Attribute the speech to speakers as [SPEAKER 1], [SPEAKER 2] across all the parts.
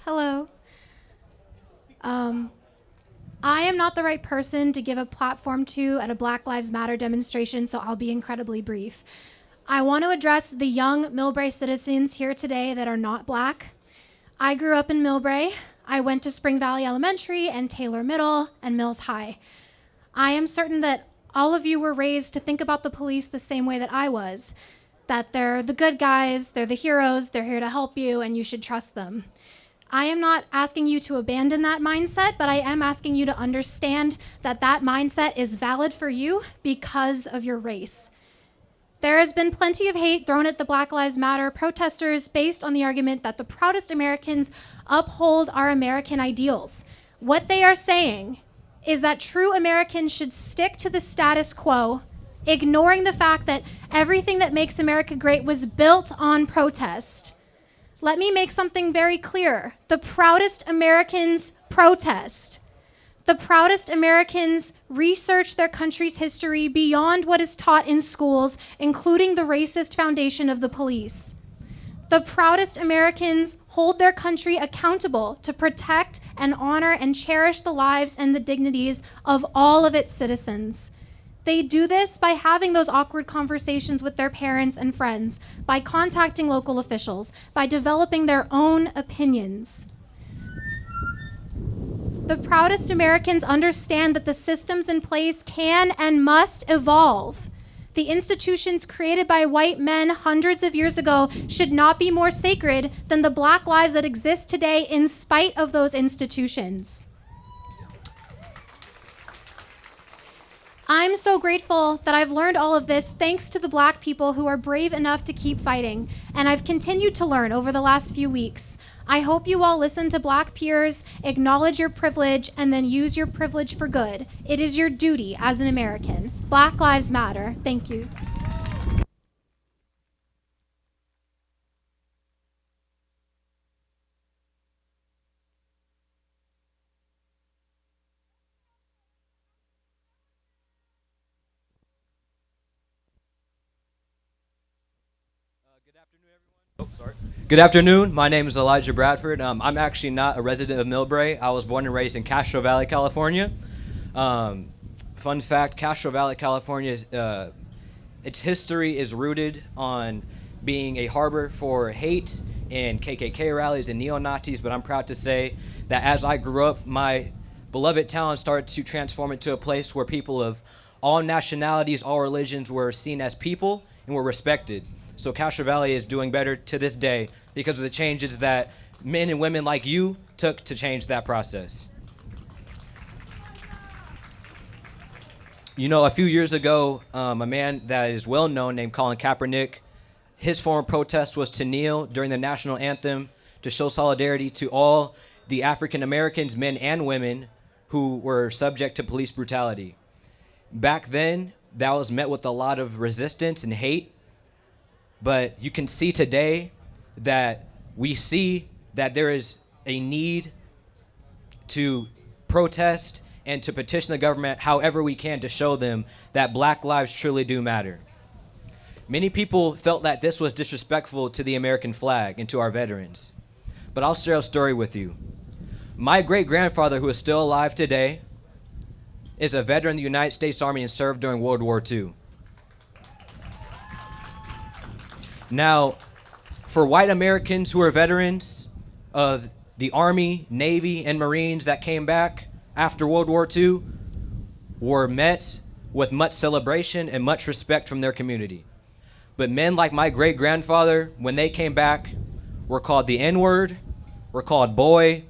[SPEAKER 1] Hello. Um, I am not the right person to give a platform to at a Black Lives Matter demonstration, so I'll be incredibly brief. I want to address the young Millbrae citizens here today that are not Black. I grew up in Millbrae. I went to Spring Valley Elementary and Taylor Middle and Mills High. I am certain that all of you were raised to think about the police the same way that I was, that they're the good guys, they're the heroes, they're here to help you, and you should trust them. I am not asking you to abandon that mindset, but I am asking you to understand that that mindset is valid for you because of your race. There has been plenty of hate thrown at the Black Lives Matter protesters based on the argument that the proudest Americans uphold our American ideals. What they are saying is that true Americans should stick to the status quo, ignoring the fact that everything that makes America great was built on protest. Let me make something very clear. The proudest Americans protest. The proudest Americans research their country's history beyond what is taught in schools, including the racist foundation of the police. The proudest Americans hold their country accountable to protect and honor and cherish the lives and the dignities of all of its citizens. They do this by having those awkward conversations with their parents and friends, by contacting local officials, by developing their own opinions. The proudest Americans understand that the systems in place can and must evolve. The institutions created by white men hundreds of years ago should not be more sacred than the Black lives that exist today in spite of those institutions. I'm so grateful that I've learned all of this thanks to the Black people who are brave enough to keep fighting, and I've continued to learn over the last few weeks. I hope you all listen to Black peers, acknowledge your privilege, and then use your privilege for good. It is your duty as an American. Black Lives Matter. Thank you.
[SPEAKER 2] Good afternoon. My name is Elijah Bradford. I'm actually not a resident of Millbrae. I was born and raised in Castro Valley, California. Fun fact, Castro Valley, California, its history is rooted on being a harbor for hate and KKK rallies and neo-Nazis, but I'm proud to say that as I grew up, my beloved town started to transform into a place where people of all nationalities, all religions were seen as people and were respected. So Castro Valley is doing better to this day because of the changes that men and women like you took to change that process. You know, a few years ago, a man that is well known named Colin Kaepernick, his form of protest was to kneel during the national anthem to show solidarity to all the African Americans, men and women, who were subject to police brutality. Back then, that was met with a lot of resistance and hate. But you can see today that we see that there is a need to protest and to petition the government however we can to show them that Black lives truly do matter. Many people felt that this was disrespectful to the American flag and to our veterans. But I'll share a story with you. My great-grandfather, who is still alive today, is a veteran of the United States Army and served during World War II. Now, for white Americans who are veterans of the Army, Navy, and Marines that came back after World War II, were met with much celebration and much respect from their community. But men like my great-grandfather, when they came back, were called the N-word, were called boy,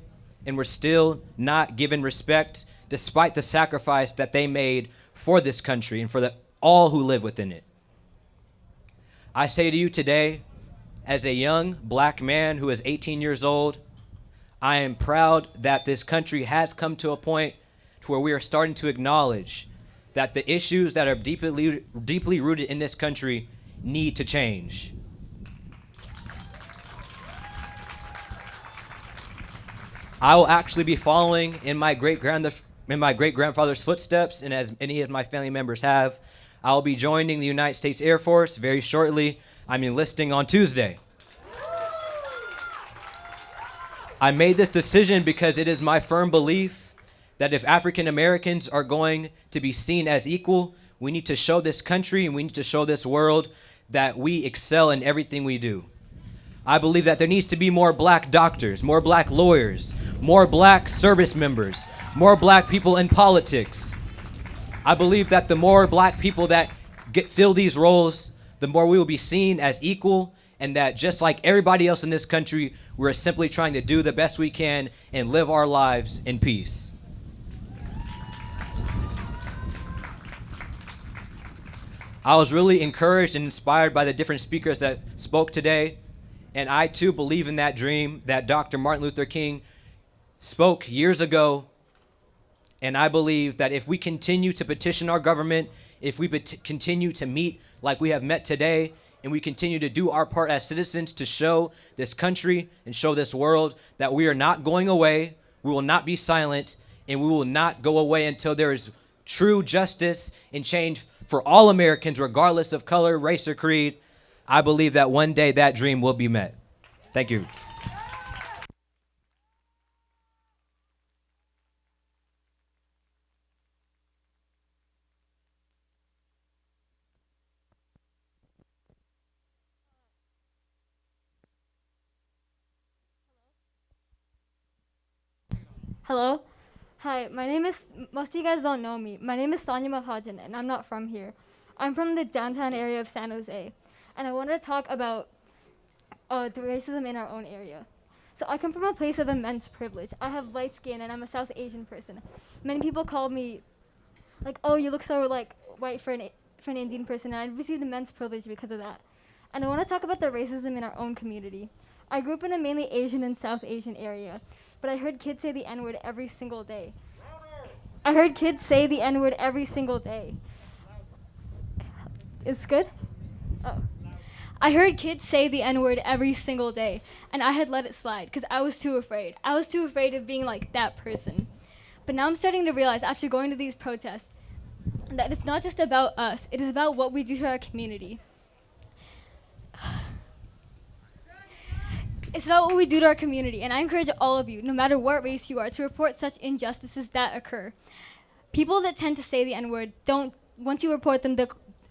[SPEAKER 2] and were still not given respect despite the sacrifice that they made for this country and for all who live within it. I say to you today, as a young Black man who is 18 years old, I am proud that this country has come to a point to where we are starting to acknowledge that the issues that are deeply rooted in this country need to change. I will actually be following in my great-grandfather's footsteps, and as many of my family members have, I will be joining the United States Air Force very shortly. I'm enlisting on Tuesday. I made this decision because it is my firm belief that if African Americans are going to be seen as equal, we need to show this country and we need to show this world that we excel in everything we do. I believe that there needs to be more black doctors, more black lawyers, more black service members, more black people in politics. I believe that the more black people that fill these roles, the more we will be seen as equal, and that just like everybody else in this country, we're simply trying to do the best we can and live our lives in peace. I was really encouraged and inspired by the different speakers that spoke today, and I too believe in that dream that Dr. Martin Luther King spoke years ago. And I believe that if we continue to petition our government, if we continue to meet like we have met today, and we continue to do our part as citizens to show this country and show this world that we are not going away, we will not be silent, and we will not go away until there is true justice and change for all Americans, regardless of color, race, or creed, I believe that one day that dream will be met. Thank you.
[SPEAKER 3] Hello? Hi, my name is, most of you guys don't know me. My name is Sonia Mahajan, and I'm not from here. I'm from the downtown area of San Jose, and I wanted to talk about the racism in our own area. So I come from a place of immense privilege. I have light skin, and I'm a South Asian person. Many people call me, like, oh, you look so, like, white for an Indian person, and I've received immense privilege because of that. And I want to talk about the racism in our own community. I grew up in a mainly Asian and South Asian area, but I heard kids say the N-word every single day. I heard kids say the N-word every single day. It's good? Oh. I heard kids say the N-word every single day, and I had let it slide because I was too afraid. I was too afraid of being like that person. But now I'm starting to realize after going to these protests that it's not just about us, it is about what we do to our community. It's about what we do to our community, and I encourage all of you, no matter what race you are, to report such injustices that occur. People that tend to say the N-word don't, once you report them,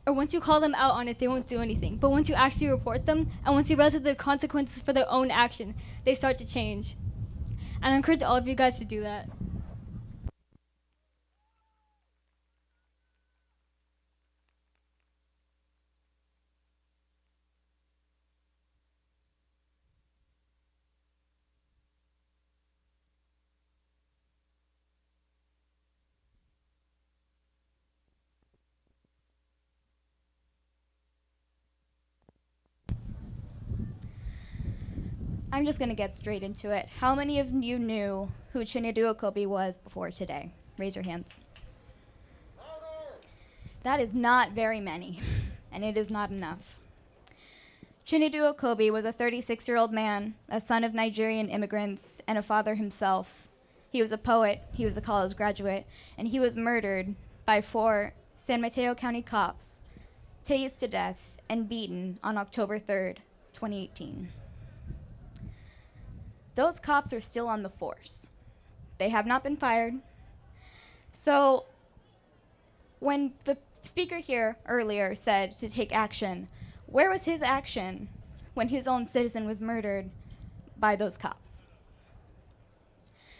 [SPEAKER 3] or once you call them out on it, they won't do anything. But once you actually report them, and once you realize the consequences for their own action, they start to change. And I encourage all of you guys to do that.
[SPEAKER 4] I'm just going to get straight into it. How many of you knew who Chinedu Okobi was before today? Raise your hands. That is not very many, and it is not enough. Chinedu Okobi was a 36-year-old man, a son of Nigerian immigrants, and a father himself. He was a poet, he was a college graduate, and he was murdered by 4 San Mateo County cops, tased to death, and beaten on October 3rd, 2018. Those cops are still on the force. They have not been fired. So when the speaker here earlier said to take action, where was his action when his own citizen was murdered by those cops?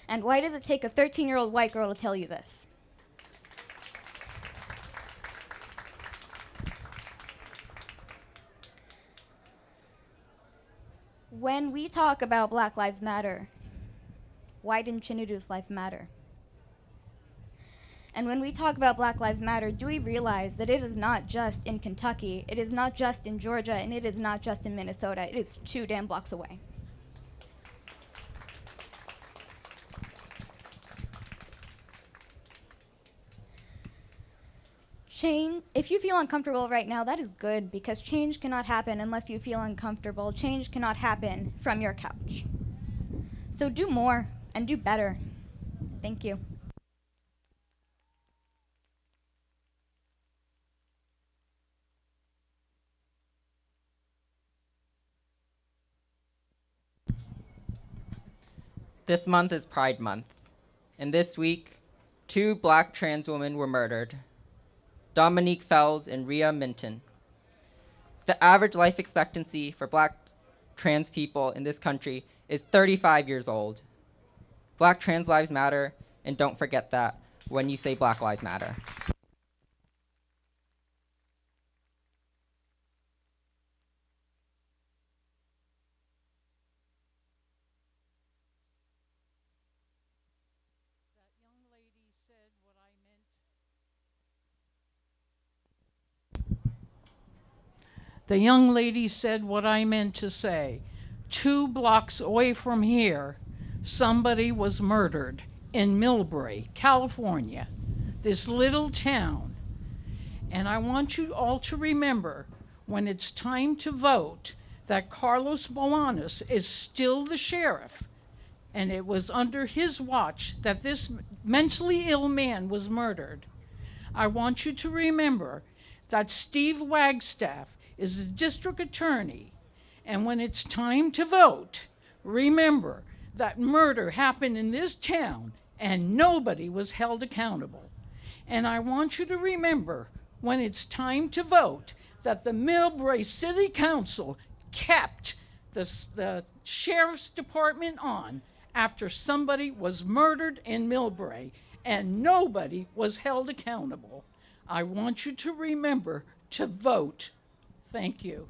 [SPEAKER 4] And why does it take a 13-year-old white girl to tell you this? When we talk about Black Lives Matter, why didn't Chinedu's life matter? And when we talk about Black Lives Matter, do we realize that it is not just in Kentucky, it is not just in Georgia, and it is not just in Minnesota, it is 2 damn blocks away. Change, if you feel uncomfortable right now, that is good, because change cannot happen unless you feel uncomfortable. Change cannot happen from your couch. So do more and do better. Thank you.
[SPEAKER 5] This month is Pride Month, and this week, 2 black trans women were murdered, Dominique Fells and Rhea Minton. The average life expectancy for black trans people in this country is 35 years old. Black trans lives matter, and don't forget that when you say Black Lives Matter.
[SPEAKER 6] The young lady said what I meant to say. 2 blocks away from here, somebody was murdered in Millbrae, California, this little town. And I want you all to remember, when it's time to vote, that Carlos Bolanos is still the sheriff. And it was under his watch that this mentally ill man was murdered. I want you to remember that Steve Wagstaff is the district attorney. And when it's time to vote, remember that murder happened in this town and nobody was held accountable. And I want you to remember, when it's time to vote, that the Millbrae City Council kept the sheriff's department on after somebody was murdered in Millbrae and nobody was held accountable. I want you to remember to vote. Thank you.